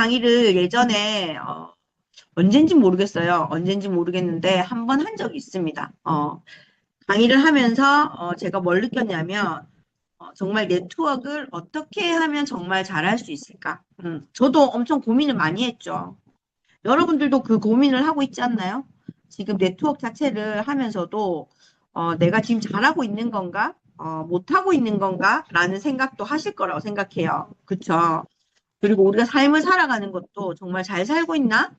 강의를 예전에 언젠지 모르겠어요. 언젠지 모르겠는데 한 번 한 적이 있습니다. 강의를 하면서 제가 뭘 느꼈냐면 정말 네트워크를 어떻게 하면 정말 잘할 수 있을까? 저도 엄청 고민을 많이 했죠. 여러분들도 그 고민을 하고 있지 않나요? 지금 네트워크 자체를 하면서도 내가 지금 잘하고 있는 건가? 못하고 있는 건가? 라는 생각도 하실 거라고 생각해요. 그쵸? 그리고 우리가 삶을 살아가는 것도 정말 잘 살고 있나?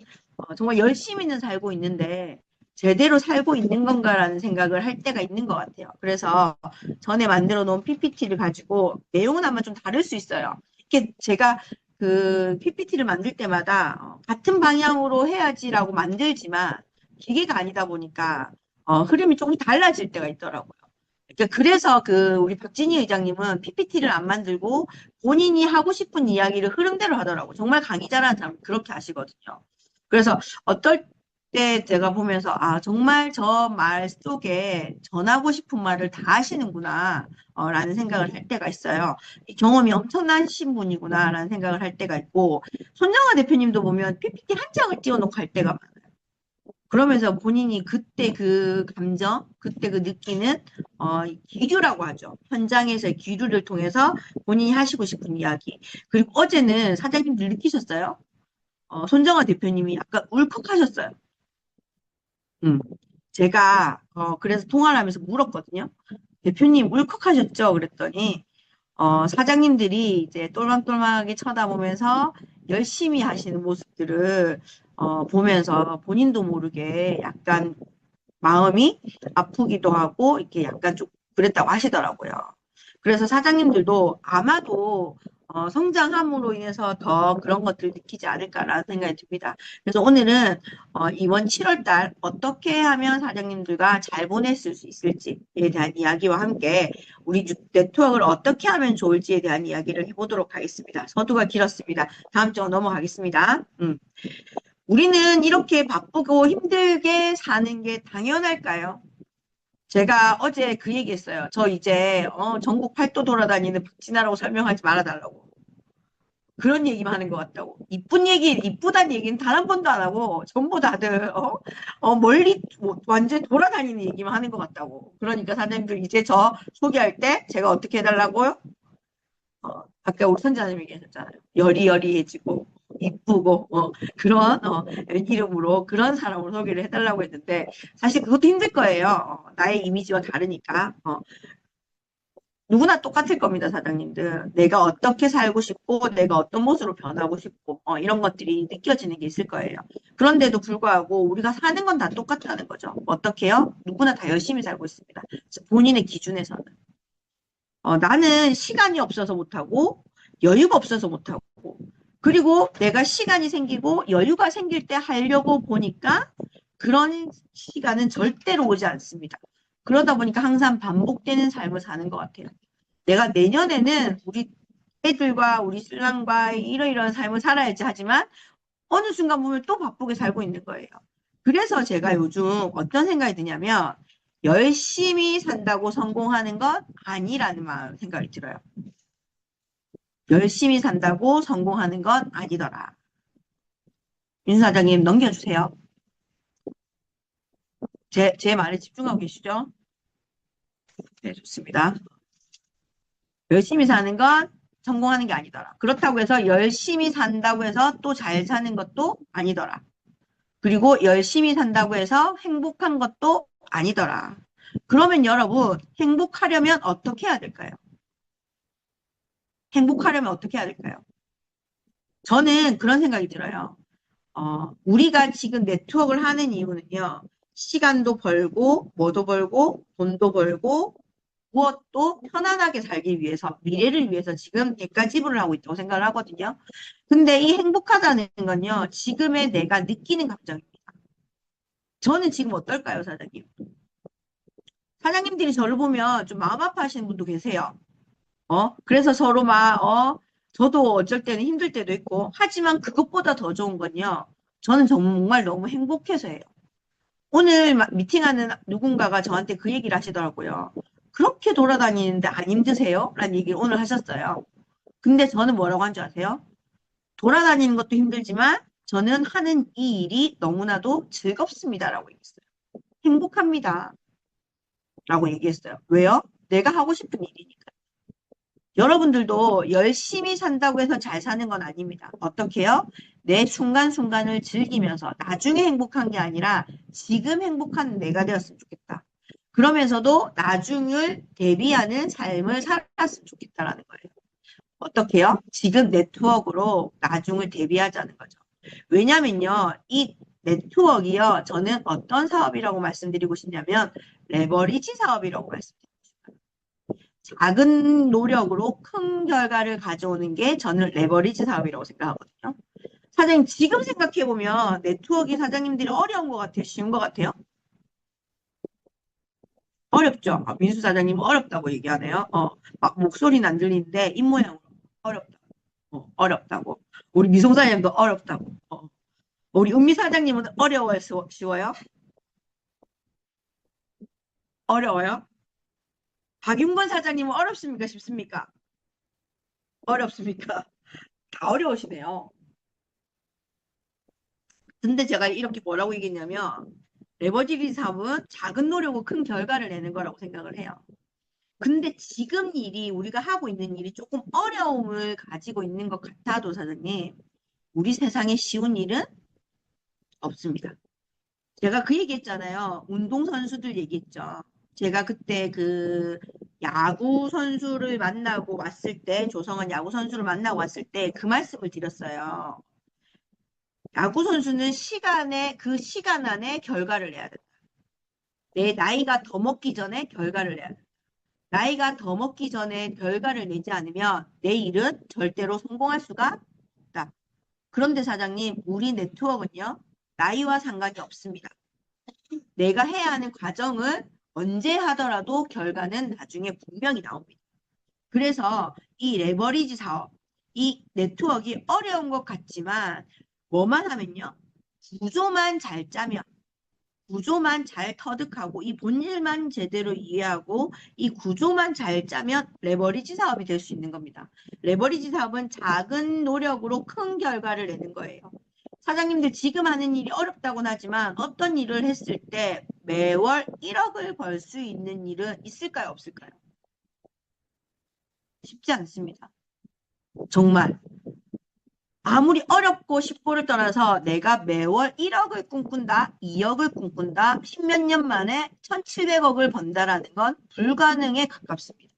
정말 열심히는 살고 있는데 제대로 살고 있는 건가라는 생각을 할 때가 있는 것 같아요. 그래서 전에 만들어 놓은 PPT를 가지고 내용은 아마 좀 다를 수 있어요. 이렇게 제가 그 PPT를 만들 때마다 같은 방향으로 해야지라고 만들지만 기계가 아니다 보니까 흐름이 조금 달라질 때가 있더라고요. 그러니까 그래서 그 우리 박진희 의장님은 PPT를 안 만들고 본인이 하고 싶은 이야기를 흐름대로 하더라고. 정말 강의 잘하는 사람 그렇게 하시거든요. 그래서 어떨 때 제가 보면서 아 정말 저 말 속에 전하고 싶은 말을 다 하시는구나 라는 생각을 할 때가 있어요. 경험이 엄청나신 분이구나라는 생각을 할 때가 있고 손정아 대표님도 보면 PPT 한 장을 띄워놓고 할 때가 많아요. 그러면서 본인이 그때 그 감정, 그때 그 느끼는 기류라고 하죠. 현장에서의 기류를 통해서 본인이 하시고 싶은 이야기. 그리고 어제는 사장님들 느끼셨어요? 손정아 대표님이 약간 울컥하셨어요. 음. 제가 그래서 통화를 하면서 물었거든요. 대표님 울컥하셨죠? 그랬더니 사장님들이 이제 똘망똘망하게 쳐다보면서 열심히 하시는 모습들을 보면서 본인도 모르게 약간 마음이 아프기도 하고 이렇게 약간 좀 그랬다고 하시더라고요. 그래서 사장님들도 아마도 성장함으로 인해서 더 그런 것들을 느끼지 않을까라는 생각이 듭니다. 그래서 오늘은 이번 7월 달 어떻게 하면 사장님들과 잘 보냈을 수 있을지에 대한 이야기와 함께 우리 네트워크를 어떻게 하면 좋을지에 대한 이야기를 해보도록 하겠습니다. 서두가 길었습니다. 다음 주 넘어가겠습니다. 우리는 이렇게 바쁘고 힘들게 사는 게 당연할까요? 제가 어제 그 얘기했어요. 저 이제 전국 팔도 돌아다니는 박진아라고 설명하지 말아달라고. 그런 얘기만 하는 것 같다고. 이쁜 얘기, 이쁘단 얘기는 단 한 번도 안 하고 전부 다들 멀리 완전 돌아다니는 얘기만 하는 것 같다고. 그러니까 사장님들 이제 저 소개할 때 제가 어떻게 해달라고요? 아까 우리 선자님 얘기하셨잖아요. 여리여리해지고 이쁘고 그런 이름으로 그런 사람으로 소개를 해달라고 했는데 사실 그것도 힘들 거예요. 나의 이미지와 다르니까. 누구나 똑같을 겁니다, 사장님들. 내가 어떻게 살고 싶고, 내가 어떤 모습으로 변하고 싶고, 이런 것들이 느껴지는 게 있을 거예요. 그런데도 불구하고 우리가 사는 건 다 똑같다는 거죠. 어떻게요? 누구나 다 열심히 살고 있습니다. 본인의 기준에서는. 나는 시간이 없어서 못하고, 여유가 없어서 못하고, 그리고 내가 시간이 생기고 여유가 생길 때 하려고 보니까 그런 시간은 절대로 오지 않습니다. 그러다 보니까 항상 반복되는 삶을 사는 것 같아요. 내가 내년에는 우리 애들과 우리 신랑과 이러이러한 삶을 살아야지 하지만 어느 순간 보면 또 바쁘게 살고 있는 거예요. 그래서 제가 요즘 어떤 생각이 드냐면 열심히 산다고 성공하는 건 아니라는 생각이 들어요. 열심히 산다고 성공하는 건 아니더라. 윤 사장님 넘겨주세요. 제 말에 집중하고 계시죠? 네, 좋습니다. 열심히 사는 건 성공하는 게 아니더라. 그렇다고 해서 열심히 산다고 해서 또 잘 사는 것도 아니더라. 그리고 열심히 산다고 해서 행복한 것도 아니더라. 그러면 여러분, 행복하려면 어떻게 해야 될까요? 행복하려면 어떻게 해야 될까요? 저는 그런 생각이 들어요. 우리가 지금 네트워크를 하는 이유는요, 시간도 벌고, 뭐도 벌고, 돈도 벌고, 무엇도 편안하게 살기 위해서, 미래를 위해서 지금 대가 지불을 하고 있다고 생각을 하거든요. 근데 이 행복하다는 건요, 지금의 내가 느끼는 감정입니다. 저는 지금 어떨까요, 사장님? 사장님들이 저를 보면 좀 마음 아파하시는 분도 계세요. 그래서 서로 저도 어쩔 때는 힘들 때도 있고, 하지만 그것보다 더 좋은 건요, 저는 정말 너무 행복해서 해요. 오늘 미팅하는 누군가가 저한테 그 얘기를 하시더라고요. 그렇게 돌아다니는데 안 힘드세요? 라는 얘기를 오늘 하셨어요. 근데 저는 뭐라고 한 줄 아세요? 돌아다니는 것도 힘들지만 저는 하는 이 일이 너무나도 즐겁습니다라고 얘기했어요. 행복합니다. 라고 얘기했어요. 왜요? 내가 하고 싶은 일이니까. 여러분들도 열심히 산다고 해서 잘 사는 건 아닙니다. 어떻게요? 내 순간순간을 즐기면서 나중에 행복한 게 아니라 지금 행복한 내가 되었으면 좋겠다. 그러면서도 나중을 대비하는 삶을 살았으면 좋겠다라는 거예요. 어떻게요? 지금 네트워크로 나중을 대비하자는 거죠. 왜냐면요, 이 네트워크이요, 저는 어떤 사업이라고 말씀드리고 싶냐면, 레버리지 사업이라고 말씀드립니다. 작은 노력으로 큰 결과를 가져오는 게 저는 레버리지 사업이라고 생각하거든요. 사장님, 지금 생각해보면 네트워크 사장님들이 어려운 것 같아요? 쉬운 것 같아요? 어렵죠? 민수 사장님 어렵다고 얘기하네요. 막 목소리는 안 들리는데 입모양으로 어렵다. 어렵다고. 우리 미송 사장님도 어렵다고. 우리 은미 사장님은 어려워요? 쉬워요? 어려워요? 박윤건 사장님은 어렵습니까? 쉽습니까? 어렵습니까? 다 어려우시네요. 근데 제가 이렇게 뭐라고 얘기했냐면 레버리지 사업은 작은 노력으로 큰 결과를 내는 거라고 생각을 해요. 근데 지금 일이 우리가 하고 있는 일이 조금 어려움을 가지고 있는 것 같아도 사장님 우리 세상에 쉬운 일은 없습니다. 제가 그 얘기했잖아요. 운동선수들 얘기했죠. 제가 그때 그 야구 선수를 만나고 왔을 때, 조성은 야구 선수를 만나고 왔을 때 그 말씀을 드렸어요. 야구 선수는 그 시간 안에 결과를 내야 된다. 내 나이가 더 먹기 전에 결과를 내야 된다. 나이가 더 먹기 전에 결과를 내지 않으면 내 일은 절대로 성공할 수가 없다. 그런데 사장님, 우리 네트워크는요, 나이와 상관이 없습니다. 내가 해야 하는 과정을 언제 하더라도 결과는 나중에 분명히 나옵니다. 그래서 이 레버리지 사업, 이 네트워크가 어려운 것 같지만 뭐만 하면요. 구조만 잘 짜면, 구조만 잘 터득하고 이 본질만 제대로 이해하고 이 구조만 잘 짜면 레버리지 사업이 될 수 있는 겁니다. 레버리지 사업은 작은 노력으로 큰 결과를 내는 거예요. 사장님들 지금 하는 일이 어렵다고는 하지만 어떤 일을 했을 때 매월 1억을 벌 수 있는 일은 있을까요? 없을까요? 쉽지 않습니다. 정말. 아무리 어렵고 쉽고를 떠나서 내가 매월 1억을 꿈꾼다, 2억을 꿈꾼다, 10몇 년 만에 1,700억을 번다라는 건 불가능에 가깝습니다.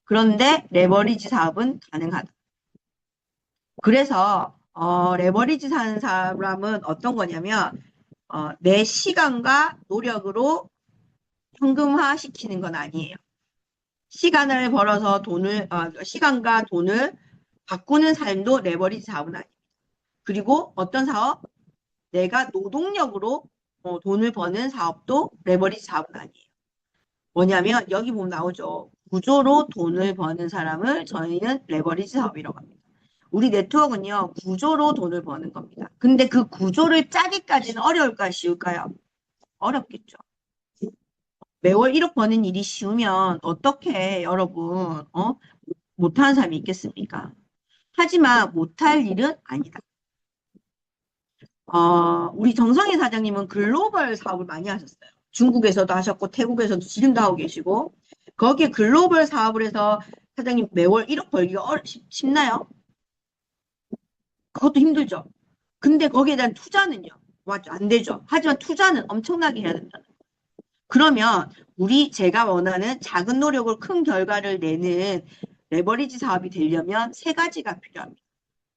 그런데 레버리지 사업은 가능하다. 그래서 레버리지 사는 사람은 어떤 거냐면 내 시간과 노력으로 현금화 시키는 건 아니에요. 시간을 벌어서 시간과 돈을 바꾸는 삶도 레버리지 사업은 아니에요. 그리고 어떤 사업? 내가 노동력으로 돈을 버는 사업도 레버리지 사업은 아니에요. 뭐냐면 여기 보면 나오죠. 구조로 돈을 버는 사람을 저희는 레버리지 사업이라고 합니다. 우리 네트워크는요. 구조로 돈을 버는 겁니다. 근데 그 구조를 짜기까지는 어려울까요? 쉬울까요? 어렵겠죠. 매월 1억 버는 일이 쉬우면 어떻게 여러분 못하는 사람이 있겠습니까? 하지만 못할 일은 아니다. 우리 정성희 사장님은 글로벌 사업을 많이 하셨어요. 중국에서도 하셨고 태국에서도 지금도 하고 계시고 거기에 글로벌 사업을 해서 사장님 매월 1억 벌기가 쉽나요? 그것도 힘들죠. 근데 거기에 대한 투자는요. 맞죠? 안 되죠. 하지만 투자는 엄청나게 해야 된다. 그러면 제가 원하는 작은 노력으로 큰 결과를 내는 레버리지 사업이 되려면 세 가지가 필요합니다.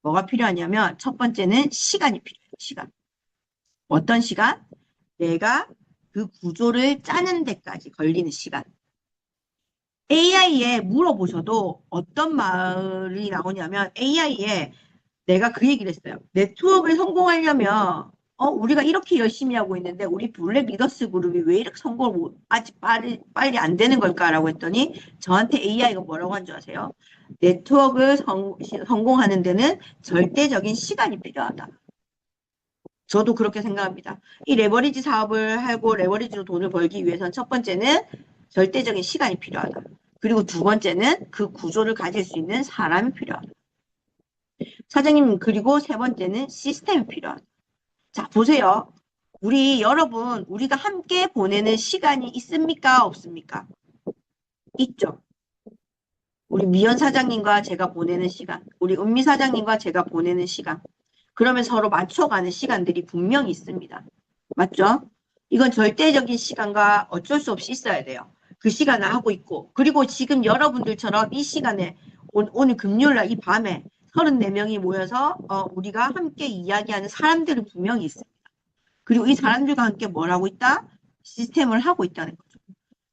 뭐가 필요하냐면 첫 번째는 시간이 필요해요. 시간. 어떤 시간? 내가 그 구조를 짜는 데까지 걸리는 시간. AI에 물어보셔도 어떤 말이 나오냐면 AI에 내가 그 얘기를 했어요. 네트워크를 성공하려면 우리가 이렇게 열심히 하고 있는데 우리 블랙 리더스 그룹이 왜 이렇게 성공을 아직 빨리 안 되는 걸까라고 했더니 저한테 AI가 뭐라고 한 줄 아세요? 네트워크를 성공하는 데는 절대적인 시간이 필요하다. 저도 그렇게 생각합니다. 이 레버리지 사업을 하고 레버리지로 돈을 벌기 위해서는 첫 번째는 절대적인 시간이 필요하다. 그리고 두 번째는 그 구조를 가질 수 있는 사람이 필요하다. 사장님, 그리고 세 번째는 시스템이 필요하다. 자, 보세요. 여러분, 우리가 함께 보내는 시간이 있습니까? 없습니까? 있죠. 우리 미연 사장님과 제가 보내는 시간, 우리 은미 사장님과 제가 보내는 시간. 그러면 서로 맞춰가는 시간들이 분명히 있습니다. 맞죠? 이건 절대적인 시간과 어쩔 수 없이 있어야 돼요. 그 시간을 하고 있고. 그리고 지금 여러분들처럼 이 시간에, 오늘 금요일 날 이 밤에 34명이 모여서 우리가 함께 이야기하는 사람들이 분명히 있습니다. 그리고 이 사람들과 함께 뭘 하고 있다? 시스템을 하고 있다는 거죠.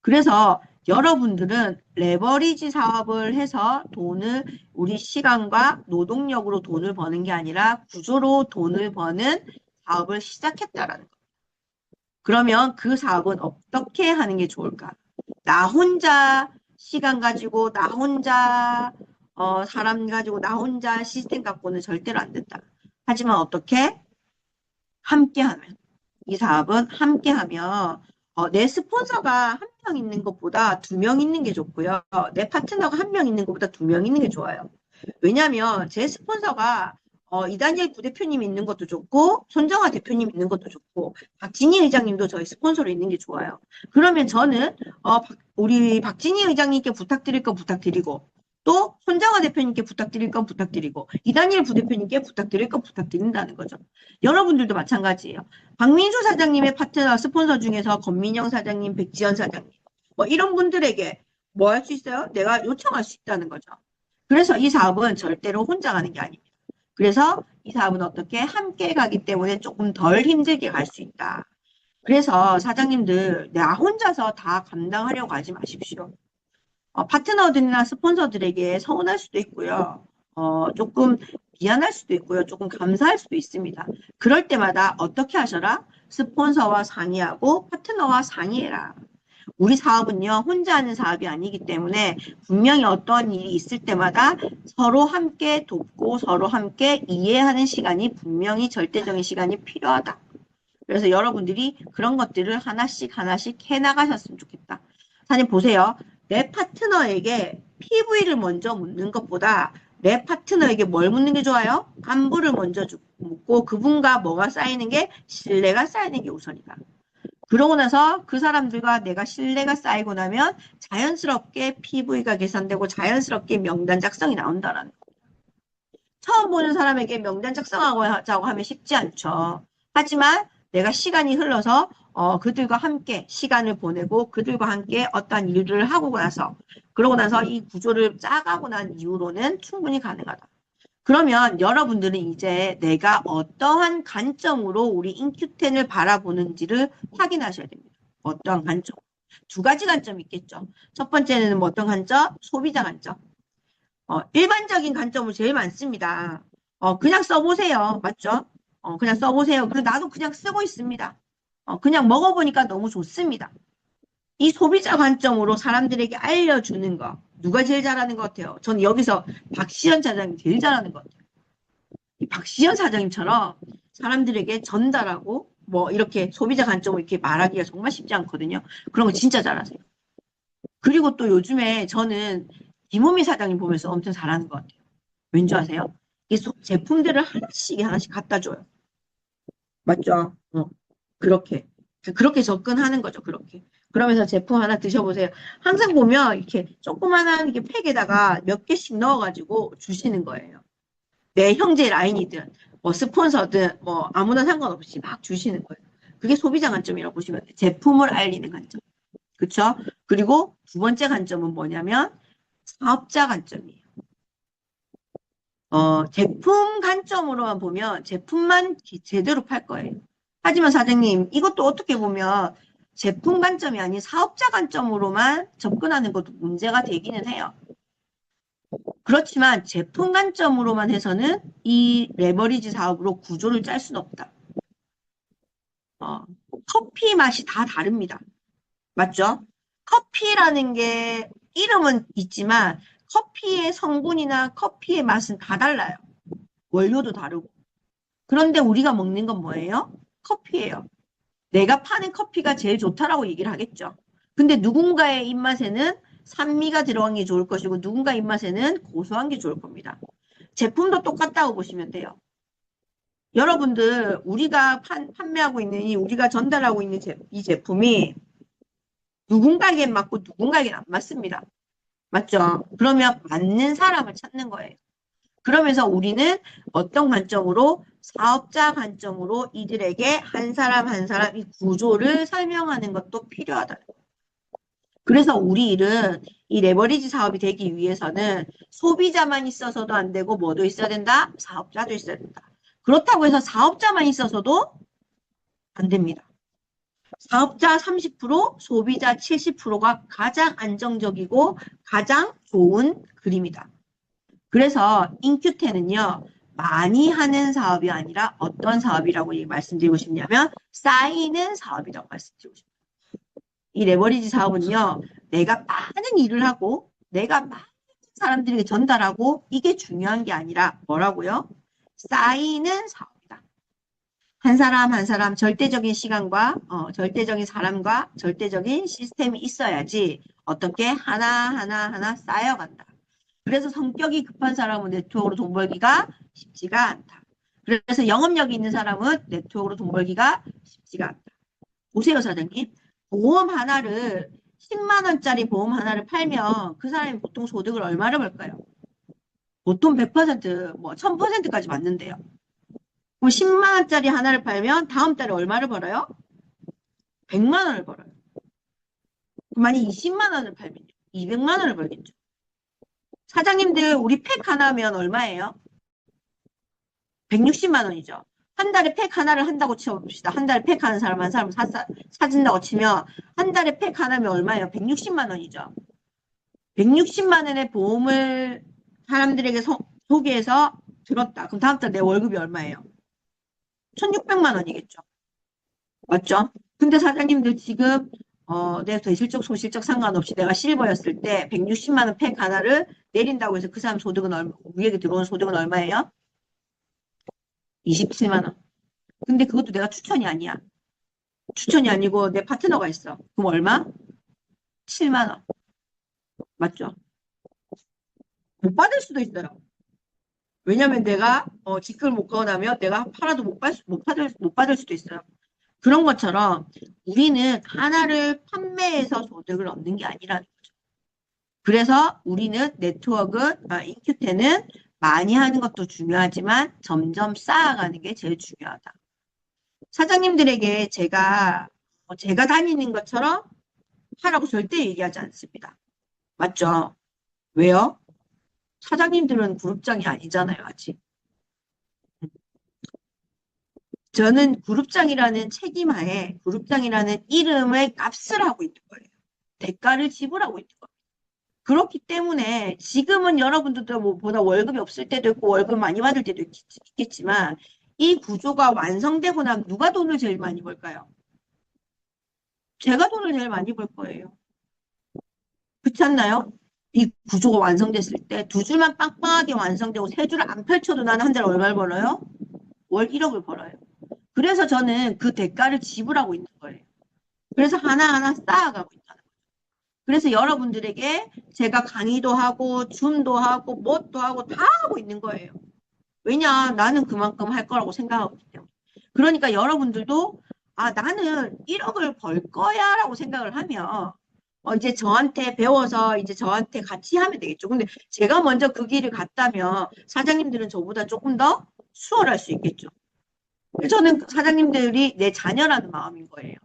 그래서 여러분들은 레버리지 사업을 해서 우리 시간과 노동력으로 돈을 버는 게 아니라 구조로 돈을 버는 사업을 시작했다라는 거예요. 그러면 그 사업은 어떻게 하는 게 좋을까? 나 혼자 시간 가지고, 나 혼자 사람 가지고, 나 혼자 시스템 갖고는 절대로 안 된다. 하지만 어떻게? 함께 하면. 이 사업은 함께 하면 내 스폰서가 한 명 있는 것보다 두 명 있는 게 좋고요. 내 파트너가 한 명 있는 것보다 두 명 있는 게 좋아요. 왜냐하면 제 스폰서가 이다니엘 부대표님 있는 것도 좋고 손정아 대표님 있는 것도 좋고 박진희 의장님도 저희 스폰서로 있는 게 좋아요. 그러면 저는 우리 박진희 의장님께 부탁드릴 건 부탁드리고 또 손정아 대표님께 부탁드릴 건 부탁드리고 이다니엘 부대표님께 부탁드릴 건 부탁드린다는 거죠. 여러분들도 마찬가지예요. 박민수 사장님의 파트너 스폰서 중에서 권민영 사장님, 백지연 사장님 뭐 이런 분들에게 뭐 할 수 있어요? 내가 요청할 수 있다는 거죠. 그래서 이 사업은 절대로 혼자 가는 게 아닙니다. 그래서 이 사업은 어떻게 함께 가기 때문에 조금 덜 힘들게 갈 수 있다. 그래서 사장님들 나 혼자서 다 감당하려고 하지 마십시오. 파트너들이나 스폰서들에게 서운할 수도 있고요. 조금 미안할 수도 있고요. 조금 감사할 수도 있습니다. 그럴 때마다 어떻게 하셔라? 스폰서와 상의하고 파트너와 상의해라. 우리 사업은요, 혼자 하는 사업이 아니기 때문에 분명히 어떤 일이 있을 때마다 서로 함께 돕고 서로 함께 이해하는 시간이 분명히 절대적인 시간이 필요하다. 그래서 여러분들이 그런 것들을 하나씩 하나씩 해나가셨으면 좋겠다. 사장님 보세요. 내 파트너에게 PV를 먼저 묻는 것보다 내 파트너에게 뭘 묻는 게 좋아요? 안부를 먼저 묻고 그분과 뭐가 쌓이는 게 신뢰가 쌓이는 게 우선이다. 그러고 나서 그 사람들과 내가 신뢰가 쌓이고 나면 자연스럽게 PV가 계산되고 자연스럽게 명단 작성이 나온다라는 거예요. 처음 보는 사람에게 명단 작성하자고 하면 쉽지 않죠. 하지만 내가 시간이 흘러서 그들과 함께 시간을 보내고 그들과 함께 어떤 일들을 하고 나서 그러고 나서 이 구조를 짜가고 난 이후로는 충분히 가능하다. 그러면 여러분들은 이제 내가 어떠한 관점으로 우리 인큐텐을 바라보는지를 확인하셔야 됩니다. 어떠한 관점. 두 가지 관점이 있겠죠. 첫 번째는 뭐 어떤 관점? 소비자 관점. 일반적인 관점은 제일 많습니다. 그냥 써보세요. 맞죠? 그냥 써보세요. 그리고 나도 그냥 쓰고 있습니다. 그냥 먹어보니까 너무 좋습니다. 이 소비자 관점으로 사람들에게 알려주는 거. 누가 제일 잘하는 것 같아요? 저는 여기서 박시연 사장님 제일 잘하는 것 같아요. 이 박시연 사장님처럼 사람들에게 전달하고 뭐 이렇게 소비자 관점으로 이렇게 말하기가 정말 쉽지 않거든요. 그런 거 진짜 잘하세요. 그리고 또 요즘에 저는 김우미 사장님 보면서 엄청 잘하는 것 같아요. 왠지 아세요? 이 제품들을 하나씩 하나씩 갖다 줘요. 맞죠? 그렇게 접근하는 거죠. 그렇게. 그러면서 제품 하나 드셔보세요. 항상 보면 이렇게 조그만한 이렇게 팩에다가 몇 개씩 넣어가지고 주시는 거예요. 내 형제 라인이든 뭐 스폰서든 뭐 아무나 상관없이 막 주시는 거예요. 그게 소비자 관점이라고 보시면 돼요. 제품을 알리는 관점. 그렇죠? 그리고 두 번째 관점은 뭐냐면 사업자 관점이에요. 제품 관점으로만 보면 제품만 제대로 팔 거예요. 하지만 사장님, 이것도 어떻게 보면 제품 관점이 아닌 사업자 관점으로만 접근하는 것도 문제가 되기는 해요. 그렇지만 제품 관점으로만 해서는 이 레버리지 사업으로 구조를 짤 수는 없다. 커피 맛이 다 다릅니다. 맞죠? 커피라는 게 이름은 있지만 커피의 성분이나 커피의 맛은 다 달라요. 원료도 다르고. 그런데 우리가 먹는 건 뭐예요? 커피예요. 내가 파는 커피가 제일 좋다라고 얘기를 하겠죠. 근데 누군가의 입맛에는 산미가 들어간 게 좋을 것이고 누군가 입맛에는 고소한 게 좋을 겁니다. 제품도 똑같다고 보시면 돼요. 여러분들 우리가 판매하고 있는 우리가 전달하고 있는 이 제품이 누군가에게 맞고 누군가에게는 안 맞습니다. 맞죠? 그러면 맞는 사람을 찾는 거예요. 그러면서 우리는 어떤 관점으로 사업자 관점으로 이들에게 한 사람 한 사람 이 구조를 설명하는 것도 필요하다. 그래서 우리 일은 이 레버리지 사업이 되기 위해서는 소비자만 있어서도 안 되고 뭐도 있어야 된다? 사업자도 있어야 된다. 그렇다고 해서 사업자만 있어서도 안 됩니다. 사업자 30%, 소비자 70%가 가장 안정적이고 가장 좋은 그림이다. 그래서 인큐테는요. 많이 하는 사업이 아니라 어떤 사업이라고 말씀드리고 싶냐면 쌓이는 사업이라고 말씀드리고 싶습니다. 이 레버리지 사업은요. 내가 많은 일을 하고 내가 많은 사람들에게 전달하고 이게 중요한 게 아니라 뭐라고요? 쌓이는 사업이다. 한 사람 한 사람 절대적인 시간과 절대적인 사람과 절대적인 시스템이 있어야지 어떻게 하나 쌓여간다. 그래서 성격이 급한 사람은 네트워크로 돈 벌기가 쉽지가 않다. 그래서 영업력이 있는 사람은 네트워크로 돈 벌기가 쉽지가 않다. 보세요, 사장님. 보험 하나를 10만 원짜리 보험 하나를 팔면 그 사람이 보통 소득을 얼마를 벌까요? 보통 100%, 뭐 1000%까지 받는데요. 그럼 10만 원짜리 하나를 팔면 다음 달에 얼마를 벌어요? 100만 원을 벌어요. 만약 20만 원을 팔면 200만 원을 벌겠죠. 사장님들 우리 팩 하나면 얼마예요? 160만 원이죠. 한 달에 팩 하나를 한다고 치워봅시다. 한 달에 팩 하는 사람 한 사람 사준다고 치면 한 달에 팩 하나면 얼마예요? 160만 원이죠. 160만 원의 보험을 사람들에게 소개해서 들었다. 그럼 다음 달 내 월급이 얼마예요? 1600만 원이겠죠. 맞죠? 근데 사장님들 지금 내 대실적 소실적 상관없이 내가 실버였을 때 160만 원 팩 하나를 내린다고 해서 그 사람 소득은 우리에게 들어오는 소득은 얼마예요? 27만 원. 근데 그것도 내가 추천이 아니야. 추천이 아니고 내 파트너가 있어. 그럼 얼마? 7만 원. 맞죠? 못 받을 수도 있어요. 왜냐면 내가 직급을 못 가고나면 내가 팔아도 못 받을 수도 있어요. 그런 것처럼 우리는 하나를 판매해서 소득을 얻는 게 아니라는 거죠. 그래서 우리는 인큐테는 많이 하는 것도 중요하지만 점점 쌓아가는 게 제일 중요하다. 사장님들에게 제가 다니는 것처럼 하라고 절대 얘기하지 않습니다. 맞죠? 왜요? 사장님들은 그룹장이 아니잖아요, 아직. 저는 그룹장이라는 책임하에 그룹장이라는 이름의 값을 하고 있는 거예요. 대가를 지불하고 있는 거예요. 그렇기 때문에 지금은 여러분들도 뭐 보다 월급이 없을 때도 있고 월급 많이 받을 때도 있겠지만 이 구조가 완성되고 나면 누가 돈을 제일 많이 벌까요? 제가 돈을 제일 많이 벌 거예요. 그렇지 않나요? 이 구조가 완성됐을 때 두 줄만 빵빵하게 완성되고 세 줄을 안 펼쳐도 나는 한 달에 얼마를 벌어요? 월 1억을 벌어요. 그래서 저는 그 대가를 지불하고 있는 거예요. 그래서 하나하나 쌓아가고 있다는 거예요. 그래서 여러분들에게 제가 강의도 하고 줌도 하고 뭣도 하고 다 하고 있는 거예요. 왜냐? 나는 그만큼 할 거라고 생각하고 있기 때문에. 그러니까 여러분들도 나는 1억을 벌 거야 라고 생각을 하면 이제 저한테 배워서 이제 저한테 같이 하면 되겠죠. 근데 제가 먼저 그 길을 갔다면 사장님들은 저보다 조금 더 수월할 수 있겠죠. 저는 사장님들이 내 자녀라는 마음인 거예요.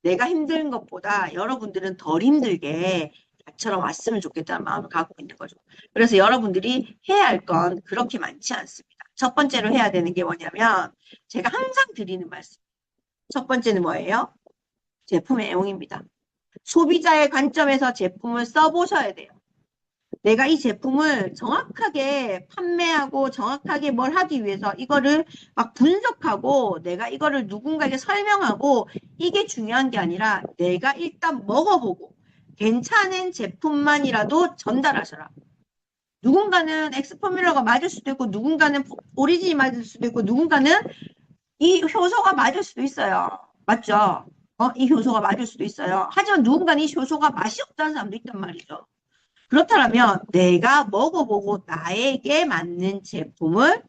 내가 힘든 것보다 여러분들은 덜 힘들게 나처럼 왔으면 좋겠다는 마음을 갖고 있는 거죠. 그래서 여러분들이 해야 할 건 그렇게 많지 않습니다. 첫 번째로 해야 되는 게 뭐냐면 제가 항상 드리는 말씀. 첫 번째는 뭐예요? 제품의 애용입니다. 소비자의 관점에서 제품을 써보셔야 돼요. 내가 이 제품을 정확하게 판매하고 정확하게 뭘 하기 위해서 이거를 막 분석하고 내가 이거를 누군가에게 설명하고 이게 중요한 게 아니라 내가 일단 먹어보고 괜찮은 제품만이라도 전달하셔라. 누군가는 엑스포뮬러가 맞을 수도 있고 누군가는 오리진이 맞을 수도 있고 누군가는 이 효소가 맞을 수도 있어요. 맞죠? 이 효소가 맞을 수도 있어요. 하지만 누군가는 이 효소가 맛이 없다는 사람도 있단 말이죠. 그렇다면 내가 먹어보고 나에게 맞는 제품을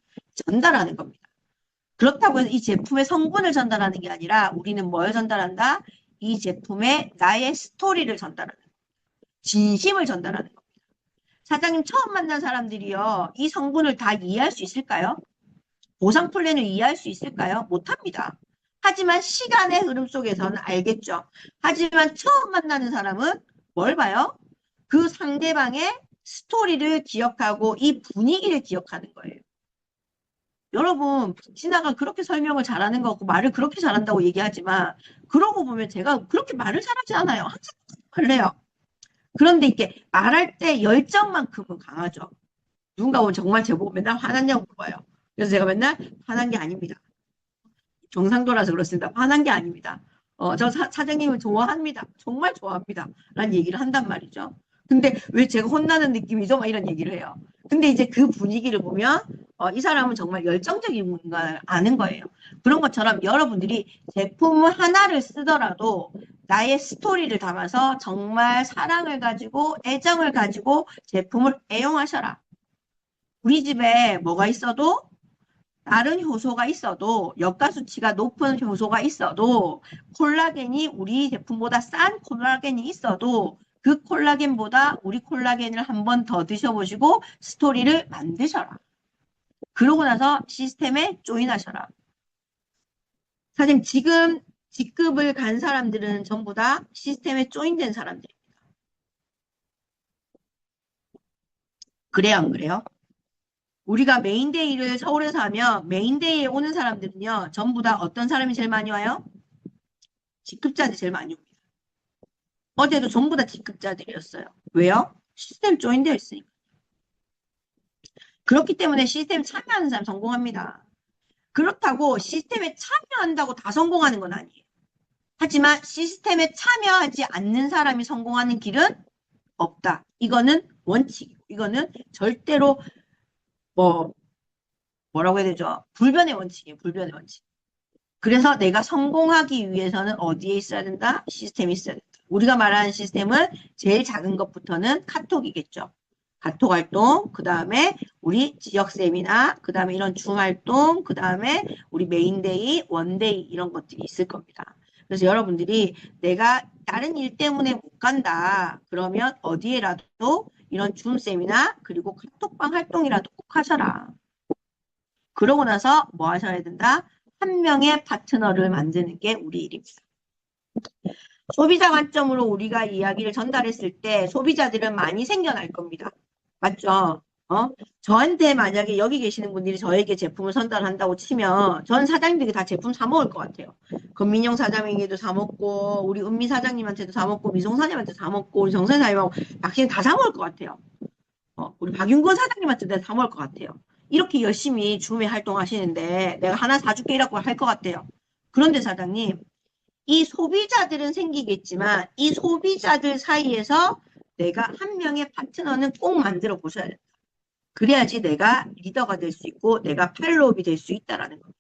전달하는 겁니다. 그렇다고 해서 이 제품의 성분을 전달하는 게 아니라 우리는 뭘 전달한다? 이 제품의 나의 스토리를 전달하는 거예요. 진심을 전달하는 거예요. 사장님 처음 만난 사람들이요. 이 성분을 다 이해할 수 있을까요? 보상 플랜을 이해할 수 있을까요? 못합니다. 하지만 시간의 흐름 속에서는 알겠죠. 하지만 처음 만나는 사람은 뭘 봐요? 그 상대방의 스토리를 기억하고 이 분위기를 기억하는 거예요. 여러분, 진아가 그렇게 설명을 잘하는 거 같고 말을 그렇게 잘한다고 얘기하지만 그러고 보면 제가 그렇게 말을 잘하지 않아요. 항상 그래요. 그런데 이렇게 말할 때 열정만큼은 강하죠. 누군가 오면 정말 제보고 맨날 화났냐고 물어봐요. 그래서 제가 맨날 화난 게 아닙니다. 경상도라서 그렇습니다. 화난 게 아닙니다. 저 사장님을 좋아합니다. 정말 좋아합니다. 라는 얘기를 한단 말이죠. 근데 왜 제가 혼나는 느낌이죠? 막 이런 얘기를 해요. 근데 이제 그 분위기를 보면 이 사람은 정말 열정적인 걸 아는 거예요. 그런 것처럼 여러분들이 제품 하나를 쓰더라도 나의 스토리를 담아서 정말 사랑을 가지고 애정을 가지고 제품을 애용하셔라. 우리 집에 뭐가 있어도 다른 효소가 있어도 역가 수치가 높은 효소가 있어도 콜라겐이 우리 제품보다 싼 콜라겐이 있어도 그 콜라겐보다 우리 콜라겐을 한 번 더 드셔보시고 스토리를 만드셔라. 그러고 나서 시스템에 조인하셔라. 사장님 지금 직급을 간 사람들은 전부 다 시스템에 조인된 사람들입니다. 그래요, 안 그래요? 우리가 메인데이를 서울에서 하면 메인데이에 오는 사람들은요, 전부 다 어떤 사람이 제일 많이 와요? 직급자들이 제일 많이 옵니다. 어제도 전부 다 직급자들이었어요. 왜요? 시스템 조인되어 있으니까. 그렇기 때문에 시스템 참여하는 사람 성공합니다. 그렇다고 시스템에 참여한다고 다 성공하는 건 아니에요. 하지만 시스템에 참여하지 않는 사람이 성공하는 길은 없다. 이거는 원칙이고, 이거는 절대로 뭐 뭐라고 해야 되죠? 불변의 원칙이에요. 불변의 원칙. 그래서 내가 성공하기 위해서는 어디에 있어야 된다? 시스템이 있어야 된다. 우리가 말하는 시스템은 제일 작은 것부터는 카톡이겠죠. 카톡 활동, 그 다음에 우리 지역 세미나, 그 다음에 이런 줌 활동, 그 다음에 우리 메인데이, 원데이 이런 것들이 있을 겁니다. 그래서 여러분들이 내가 다른 일 때문에 못 간다. 그러면 어디에라도 이런 줌 세미나 그리고 카톡방 활동이라도 꼭 하셔라. 그러고 나서 뭐 하셔야 된다? 한 명의 파트너를 만드는 게 우리 일입니다. 소비자 관점으로 우리가 이야기를 전달했을 때 소비자들은 많이 생겨날 겁니다. 맞죠? 저한테 만약에 여기 계시는 분들이 저에게 제품을 전달한다고 치면 전 사장님들이 다 제품 사 먹을 것 같아요. 권민영 사장님에게도 사 먹고 우리 은미 사장님한테도 사 먹고 미송 사장님한테 사 먹고 우리 정선 사장님하고 박신 다 사 먹을 것 같아요. 우리 박윤건 사장님한테 사 먹을 것 같아요. 이렇게 열심히 줌에 활동하시는데 내가 하나 사줄게 이라고 할 것 같아요. 그런데 사장님 이 소비자들은 생기겠지만 이 소비자들 사이에서 내가 한 명의 파트너는 꼭 만들어 보셔야 된다. 그래야지 내가 리더가 될 수 있고 내가 팔로업이 될 수 있다라는 겁니다.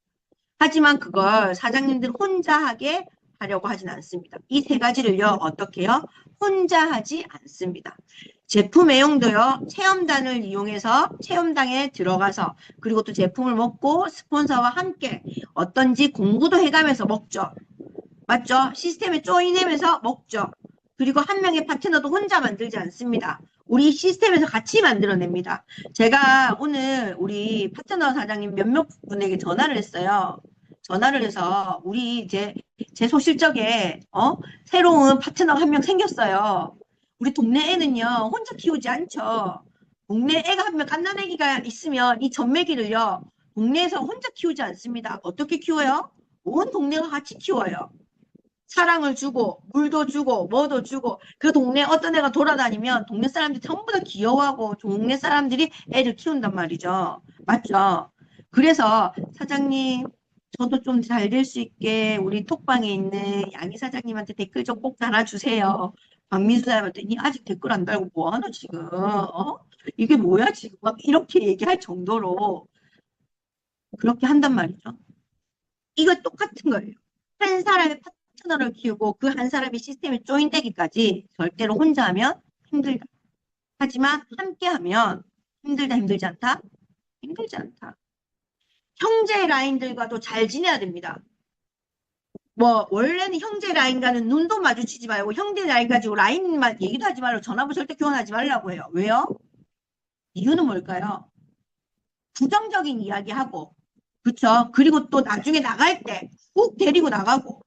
하지만 그걸 사장님들 혼자 하게 하려고 하진 않습니다. 이 세 가지를요, 어떻게 해요? 혼자 하지 않습니다. 제품 애용도요, 체험단을 이용해서 체험당에 들어가서 그리고 또 제품을 먹고 스폰서와 함께 어떤지 공부도 해가면서 먹죠. 맞죠? 시스템에 조인하면서 먹죠. 그리고 한 명의 파트너도 혼자 만들지 않습니다. 우리 시스템에서 같이 만들어냅니다. 제가 오늘 우리 파트너 사장님 몇몇 분에게 전화를 했어요. 전화를 해서 우리 제 소실적에 새로운 파트너가 한 명 생겼어요. 우리 동네 애는요 혼자 키우지 않죠. 동네 애가 한 명 갓난아기가 있으면 이 젖먹이를요 동네에서 혼자 키우지 않습니다. 어떻게 키워요? 온 동네가 같이 키워요. 사랑을 주고 물도 주고 뭐도 주고 그 동네 어떤 애가 돌아다니면 동네 사람들이 전부 다 귀여워하고 동네 사람들이 애를 키운단 말이죠. 맞죠? 그래서 사장님 저도 좀 잘 될 수 있게 우리 톡방에 있는 양희 사장님한테 댓글 좀 꼭 달아주세요. 박민수 사람한테 니 아직 댓글 안 달고 뭐 하노 지금? 이게 뭐야 지금? 막 이렇게 얘기할 정도로 그렇게 한단 말이죠. 이거 똑같은 거예요. 한 사람의 파트너를 키우고 그 한 사람이 시스템에 조인되기까지 절대로 혼자 하면 힘들다. 하지만 함께하면 힘들다, 힘들지 않다? 힘들지 않다. 형제 라인들과도 잘 지내야 됩니다. 뭐 원래는 형제 라인과는 눈도 마주치지 말고 형제 라인 가지고 라인만 얘기도 하지 말고 전화번호 절대 교환하지 말라고 해요. 왜요? 이유는 뭘까요? 부정적인 이야기하고 그쵸? 그리고 또 나중에 나갈 때 꼭 데리고 나가고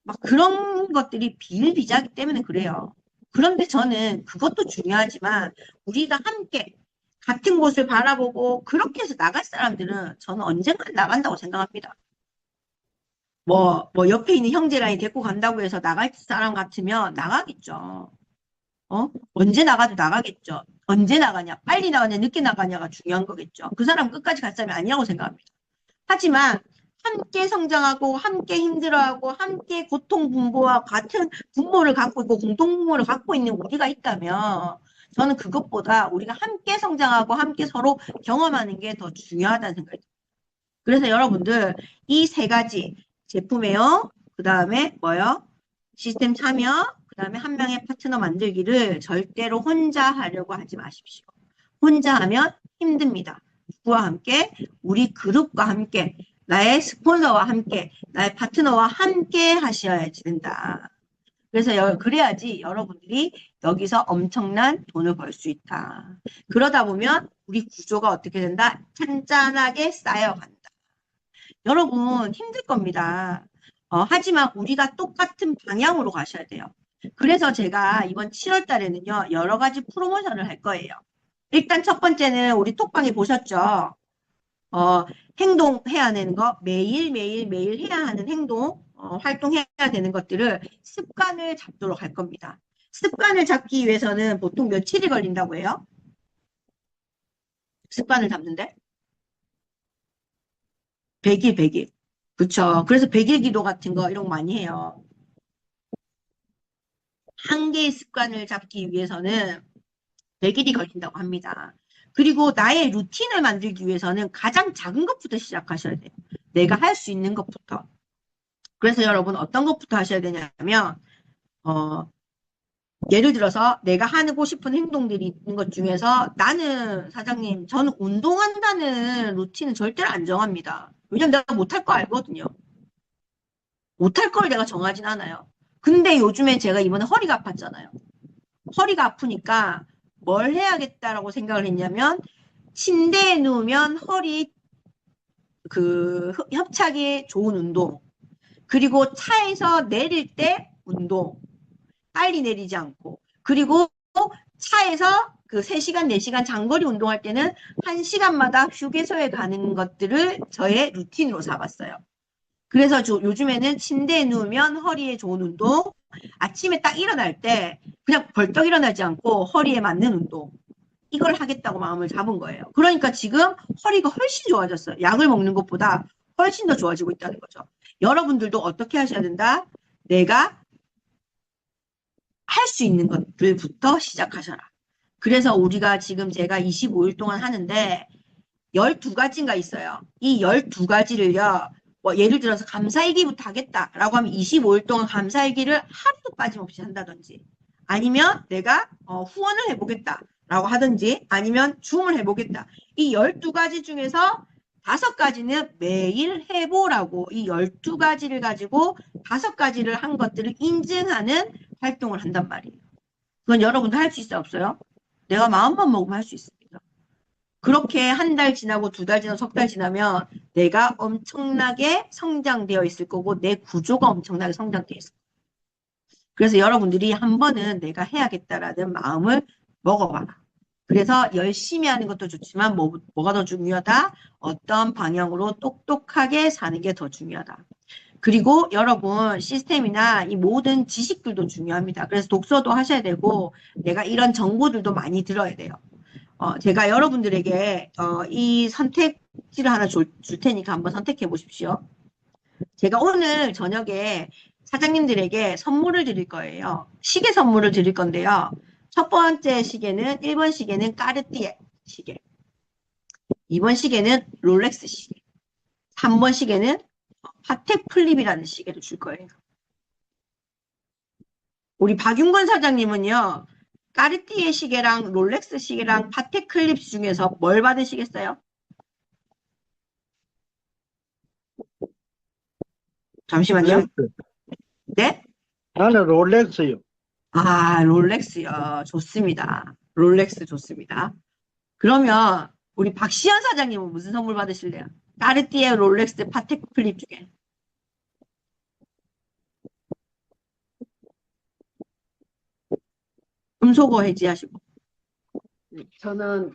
막 그런 것들이 비일비재하기 때문에 그래요. 그런데 저는 그것도 중요하지만 우리가 함께 같은 곳을 바라보고 그렇게 해서 나갈 사람들은 저는 언젠가 나간다고 생각합니다. 뭐 옆에 있는 형제 라인 데리고 간다고 해서 나갈 사람 같으면 나가겠죠. 언제 나가도 나가겠죠. 언제 나가냐, 빨리 나가냐, 늦게 나가냐가 중요한 거겠죠. 그 사람 끝까지 갈 사람이 아니라고 생각합니다. 하지만 함께 성장하고 함께 힘들어하고 함께 고통 분모와 같은 분모를 갖고 있고 공동 분모를 갖고 있는 우리가 있다면 저는 그것보다 우리가 함께 성장하고 함께 서로 경험하는 게 더 중요하다는 생각이 듭니다. 그래서 여러분들 이 세 가지 제품 애용, 그 다음에 뭐요? 시스템 참여, 그 다음에 한 명의 파트너 만들기를 절대로 혼자 하려고 하지 마십시오. 혼자 하면 힘듭니다. 누구와 함께? 우리 그룹과 함께, 나의 스폰서와 함께, 나의 파트너와 함께 하셔야 된다. 그래서 그래야지 여러분들이 여기서 엄청난 돈을 벌 수 있다. 그러다 보면 우리 구조가 어떻게 된다? 찬짠하게 쌓여간다. 여러분 힘들 겁니다. 하지만 우리가 똑같은 방향으로 가셔야 돼요. 그래서 제가 이번 7월 달에는요, 여러 가지 프로모션을 할 거예요. 일단 첫 번째는 우리 톡방에 보셨죠? 행동해야 되는 거, 매일 해야 하는 행동, 활동해야 되는 것들을 습관을 잡도록 할 겁니다. 습관을 잡기 위해서는 보통 며칠이 걸린다고 해요? 습관을 잡는데? 100일, 100일. 그쵸. 그래서 100일 기도 같은 거 이런 거 많이 해요. 한 개의 습관을 잡기 위해서는 100일이 걸린다고 합니다. 그리고 나의 루틴을 만들기 위해서는 가장 작은 것부터 시작하셔야 돼요. 내가 할 수 있는 것부터. 그래서 여러분 어떤 것부터 하셔야 되냐면 예를 들어서 내가 하고 싶은 행동들이 있는 것 중에서 나는 사장님 저는 운동한다는 루틴은 절대로 안 정합니다. 왜냐면 내가 못할 거 알거든요. 못할 걸 내가 정하진 않아요. 근데 요즘에 제가 이번에 허리가 아팠잖아요. 허리가 아프니까 뭘 해야겠다라고 생각을 했냐면 침대에 누우면 허리 협착이 좋은 운동 그리고 차에서 내릴 때 운동 빨리 내리지 않고 그리고 차에서 그 3시간, 4시간 장거리 운동할 때는 1시간마다 휴게소에 가는 것들을 저의 루틴으로 삼았어요. 그래서 요즘에는 침대에 누우면 허리에 좋은 운동, 아침에 딱 일어날 때 그냥 벌떡 일어나지 않고 허리에 맞는 운동, 이걸 하겠다고 마음을 잡은 거예요. 그러니까 지금 허리가 훨씬 좋아졌어요. 약을 먹는 것보다 훨씬 더 좋아지고 있다는 거죠. 여러분들도 어떻게 하셔야 된다? 내가 할 수 있는 것들부터 시작하셔라. 그래서 우리가 지금 제가 25일 동안 하는데 12가지인가 있어요. 이 12가지를요. 예를 들어서 감사일기부터 하겠다라고 하면 25일 동안 감사일기를 하루도 빠짐없이 한다든지 아니면 내가 후원을 해보겠다라고 하든지 아니면 줌을 해보겠다. 이 12가지 중에서 5가지는 매일 해보라고 이 12가지를 가지고 5가지를 한 것들을 인증하는 활동을 한단 말이에요. 그건 여러분도 할 수 있어요, 없어요? 내가 마음만 먹으면 할 수 있습니다. 그렇게 한 달 지나고 2달 지나고 3달 지나면 내가 엄청나게 성장되어 있을 거고 내 구조가 엄청나게 성장되어 있을 거예요. 그래서 여러분들이 한 번은 내가 해야겠다라는 마음을 먹어봐라. 그래서 열심히 하는 것도 좋지만 뭐가 더 중요하다? 어떤 방향으로 똑똑하게 사는 게 더 중요하다. 그리고 여러분 시스템이나 이 모든 지식들도 중요합니다. 그래서 독서도 하셔야 되고 내가 이런 정보들도 많이 들어야 돼요. 제가 여러분들에게 이 선택지를 하나 줄 테니까 한번 선택해 보십시오. 제가 오늘 저녁에 사장님들에게 선물을 드릴 거예요. 시계 선물을 드릴 건데요. 첫 번째 시계는 1번 시계는 까르띠에 시계. 2번 시계는 롤렉스 시계. 3번 시계는 파텍 플립이라는 시계를 줄 거예요. 우리 박윤건 사장님은요. 까르띠에 시계랑 롤렉스 시계랑 파텍 클립 중에서 뭘 받으시겠어요? 잠시만요. 롤렉스. 네? 나는 롤렉스요. 아, 롤렉스요. 좋습니다. 롤렉스 좋습니다. 그러면 우리 박시현 사장님은 무슨 선물 받으실래요? 까르띠에 롤렉스 파텍 클립 중에. 금속어 해지하시고. 저는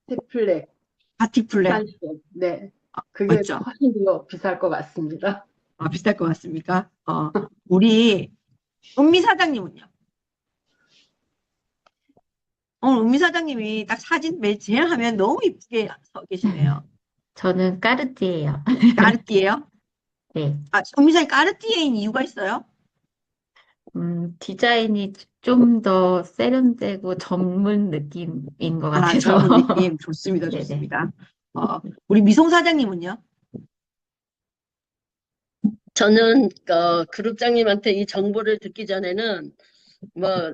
스테플렉 바틱 플렉. 비싼 시계. 네. 그게 맞죠? 훨씬 더 비쌀 것 같습니다. 아, 비쌀 것 같습니까? 우리 은미 사장님은요? 오늘 은미 사장님이 딱 사진 제일하면 너무 이쁘게 서 계시네요. 저는 까르띠에요. 까르띠에요? 네. 아, 은미 사장님 까르띠에인 이유가 있어요? 디자인이 좀 더 세련되고 전문 느낌인 것 아, 같아서. 젊은 느낌 좋습니다. 네네. 좋습니다. 우리 미송 사장님은요? 저는 그룹장님한테 이 정보를 듣기 전에는 뭐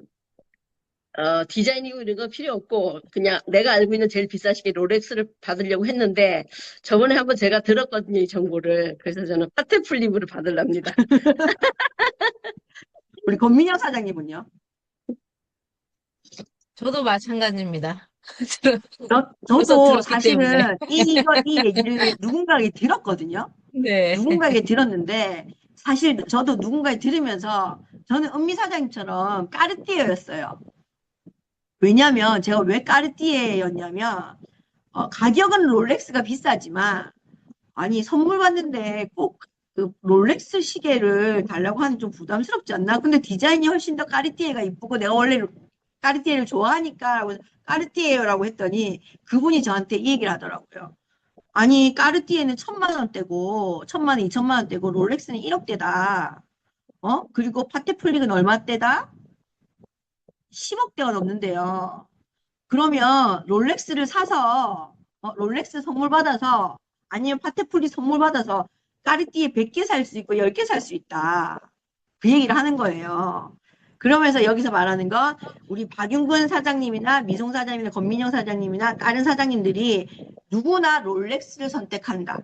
디자인이고 이런 거 필요 없고 그냥 내가 알고 있는 제일 비싼 시계 롤렉스를 받으려고 했는데 저번에 한번 제가 들었거든요, 이 정보를. 그래서 저는 파테풀립으로 받으랍니다. 우리 권민영 사장님은요? 저도 마찬가지입니다. 벌써 저도 들었기 사실은 때문에. 이 얘기를 누군가에게 들었거든요. 네. 누군가에게 들었는데 사실 저도 누군가에 들으면서 저는 은미 사장님처럼 까르띠에였어요. 왜냐면 제가 왜 까르띠에였냐면 가격은 롤렉스가 비싸지만 아니 선물 받는데 꼭 그 롤렉스 시계를 달라고 하는 좀 부담스럽지 않나? 근데 디자인이 훨씬 더 까르띠에가 이쁘고 내가 원래 까르띠에를 좋아하니까 라고 까르띠에라고 했더니 그분이 저한테 이 얘기를 하더라고요. 아니 까르띠에는 1,000만 원대고 1,000만 원, 2,000만 원대고 롤렉스는 1억대다. 그리고 파테플릭은 얼마대다? 10억대가 넘는데요. 그러면 롤렉스를 사서 롤렉스 선물 받아서 아니면 파테풀리 선물 받아서 까르띠에 100개 살 수 있고 10개 살 수 있다. 그 얘기를 하는 거예요. 그러면서 여기서 말하는 건 우리 박윤근 사장님이나 미송 사장님이나 권민영 사장님이나 다른 사장님들이 누구나 롤렉스를 선택한다.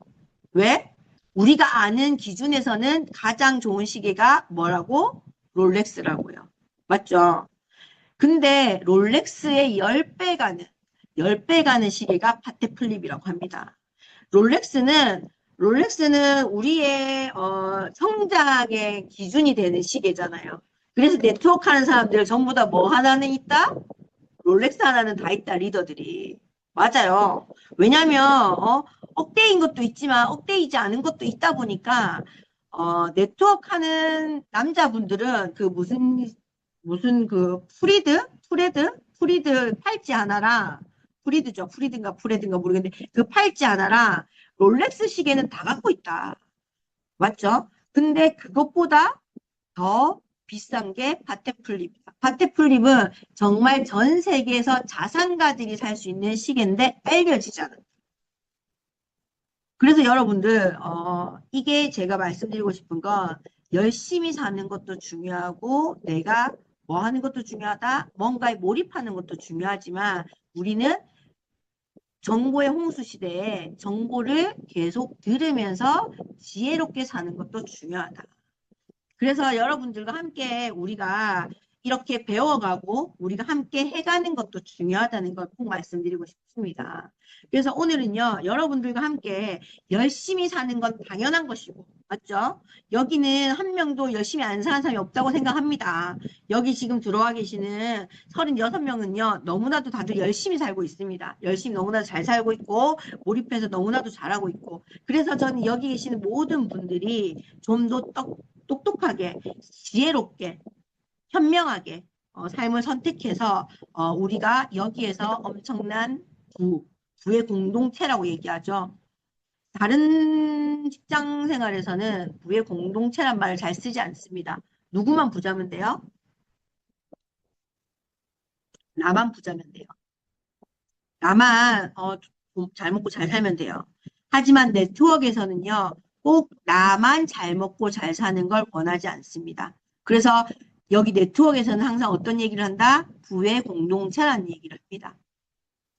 왜? 우리가 아는 기준에서는 가장 좋은 시계가 뭐라고? 롤렉스라고요. 맞죠? 근데 롤렉스의 10배 가는 시계가 파테플립이라고 합니다. 롤렉스는 우리의 성장의 기준이 되는 시계잖아요. 그래서 네트워크 하는 사람들 전부 다 뭐 하나는 있다? 롤렉스 하나는 다 있다, 리더들이. 맞아요. 왜냐면 억대인 것도 있지만 억대이지 않은 것도 있다 보니까 네트워크 하는 남자분들은 그 무슨 그 프리드 팔찌 하나랑 프리드죠. 프레드인가 모르겠는데 그 팔찌 하나랑 롤렉스 시계는 다 갖고 있다. 맞죠? 근데 그것보다 더 비싼 게 파테플립이다. 파테플립은 정말 전 세계에서 자산가들이 살 수 있는 시계인데 알려지지 않아요. 그래서 여러분들 이게 제가 말씀드리고 싶은 건 열심히 사는 것도 중요하고 내가 뭐 하는 것도 중요하다. 뭔가에 몰입하는 것도 중요하지만 우리는 정보의 홍수 시대에 정보를 계속 들으면서 지혜롭게 사는 것도 중요하다. 그래서 여러분들과 함께 우리가 이렇게 배워가고 우리가 함께 해가는 것도 중요하다는 걸 꼭 말씀드리고 싶습니다. 그래서 오늘은요, 여러분들과 함께 열심히 사는 건 당연한 것이고, 맞죠? 여기는 한 명도 열심히 안 사는 사람이 없다고 생각합니다. 여기 지금 들어와 계시는 36명은요, 너무나도 다들 열심히 살고 있습니다. 열심히 너무나도 잘 살고 있고, 몰입해서 너무나도 잘하고 있고, 그래서 저는 여기 계시는 모든 분들이 좀 더 똑똑하게, 지혜롭게, 현명하게 삶을 선택해서 우리가 여기에서 엄청난 부의 공동체라고 얘기하죠. 다른 직장 생활에서는 부의 공동체란 말을 잘 쓰지 않습니다. 누구만 부자면 돼요? 나만 부자면 돼요. 나만 잘 먹고 잘 살면 돼요. 하지만 네트워크에서는요, 꼭 나만 잘 먹고 잘 사는 걸 원하지 않습니다. 그래서 여기 네트워크에서는 항상 어떤 얘기를 한다? 부의 공동체라는 얘기를 합니다.